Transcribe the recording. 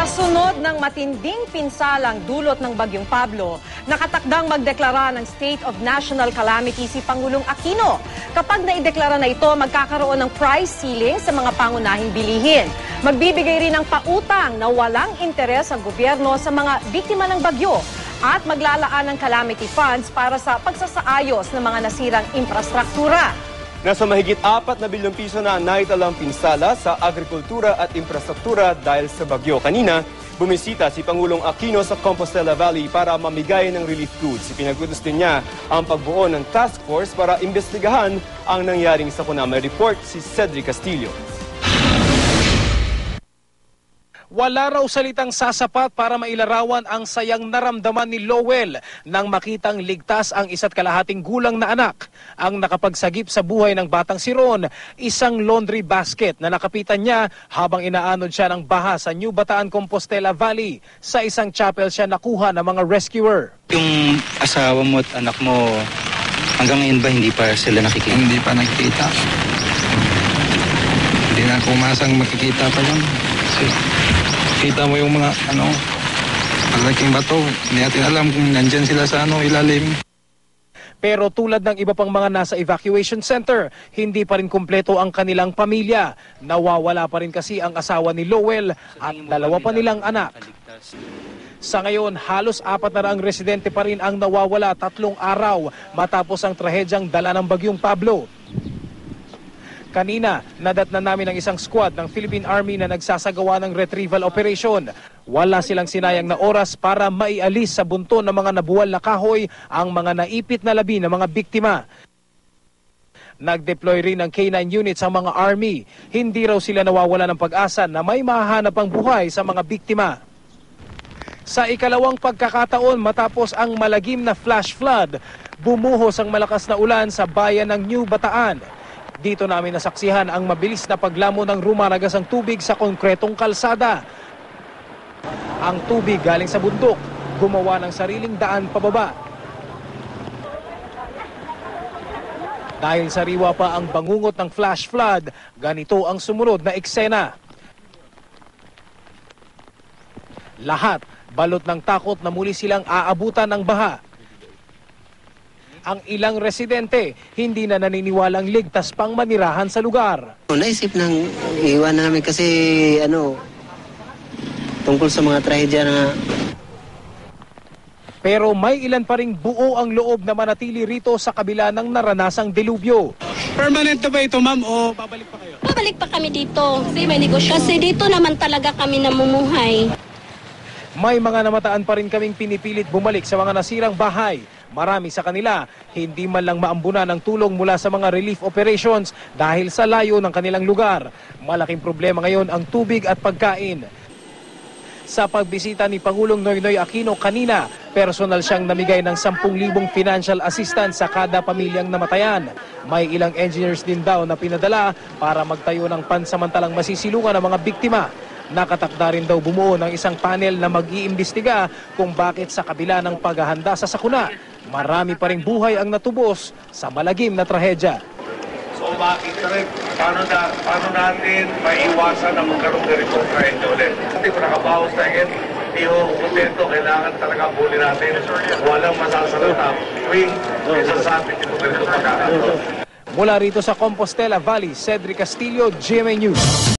Kasunod ng matinding pinsalang dulot ng Bagyong Pablo, nakatakdang magdeklara ng State of National Calamity si Pangulong Aquino. Kapag naideklara na ito, magkakaroon ng price ceiling sa mga pangunahing bilihin. Magbibigay rin ng pautang na walang interes ang gobyerno sa mga biktima ng bagyo at maglalaan ng calamity funds para sa pagsasaayos ng mga nasirang infrastruktura. Nasa mahigit 4 na bilyong piso na naitalang pinsala sa agrikultura at infrastruktura dahil sa bagyo. Kanina, bumisita si Pangulong Aquino sa Compostela Valley para mamigay ng relief goods. Ipinagutos din niya ang pagbuo ng task force para imbestigahan ang nangyaring sakuna. May report si Cedric Castillo. Wala raw salitang sasapat para mailarawan ang sayang naramdaman ni Lowell nang makitang ligtas ang 1.5 gulang na anak. Ang nakapagsagip sa buhay ng batang si Ron, isang laundry basket na nakapitan niya habang inaanod siya ng baha sa New Bataan, Compostela Valley. Sa isang chapel siya nakuha ng mga rescuer. Yung asawa mo at anak mo, hanggang ngayon ba hindi pa sila nakikita? Hindi pa nakikita. Hindi na kumasang makikita pa lang. Kita mo yung mga malaking bato. Hindi natin alam kung nandyan sila sa ilalim. Pero tulad ng iba pang mga nasa evacuation center, hindi pa rin kumpleto ang kanilang pamilya. Nawawala pa rin kasi ang asawa ni Lowell at 2 pa nilang anak. Sa ngayon, halos 400 residente pa rin ang nawawala 3 araw matapos ang trahedyang dala ng Bagyong Pablo. Kanina, nadatnan namin ang isang squad ng Philippine Army na nagsasagawa ng retrieval operation. Wala silang sinayang na oras para maialis sa bunto ng mga nabuwal na kahoy ang mga naipit na labi ng mga biktima. Nag-deploy rin ng K9 units ang mga Army. Hindi raw sila nawawala ng pag-asa na may mahahanap ang buhay sa mga biktima. Sa ikalawang pagkakataon matapos ang malagim na flash flood, bumuhos ang malakas na ulan sa bayan ng New Bataan. Dito namin nasaksihan ang mabilis na paglamo ng rumaragasang tubig sa konkretong kalsada. Ang tubig galing sa bundok, gumawa ng sariling daan pababa. Dahil sariwa pa ang bangungot ng flash flood, ganito ang sumunod na eksena. Lahat balot ng takot na muli silang aabutan ng baha. Ang ilang residente hindi na naniniwalang ligtas pang manirahan sa lugar. Naisip nang iwan na namin kasi tungkol sa mga trahedya na. Pero may ilan pa ring buo ang loob na manatili rito sa kabila ng naranasang delubyo. Permanent na ba ito, ma'am, o babalik pa kayo? Babalik pa kami dito. May negosyo. Kasi dito naman talaga kami namumuhay. May mga namataan pa rin kaming pinipilit bumalik sa mga nasirang bahay. Marami sa kanila, hindi man lang maambunan ng tulong mula sa mga relief operations dahil sa layo ng kanilang lugar. Malaking problema ngayon ang tubig at pagkain. Sa pagbisita ni Pangulong Noynoy Aquino kanina, personal siyang namigay ng 10,000 financial assistance sa kada pamilyang namatayan. May ilang engineers din daw na pinadala para magtayo ng pansamantalang masisilungan ng mga biktima. Nakatakda rin daw bumuo ng isang panel na mag-iimbestiga kung bakit sa kabila ng paghahanda sa sakuna, marami pa rin buhay ang natubos sa malagim na trahedya. So makita rin, paano natin maiwasan na magkaroon ng ganitong trahedya ulit. Hindi ko nakabawas na yan, hindi ko kontento, kailangan talaga huli natin. Walang masasalata tuwing isasabi nito ganitong pagkakataon. Mula rito sa Compostela Valley, Cedric Castillo, GMA News.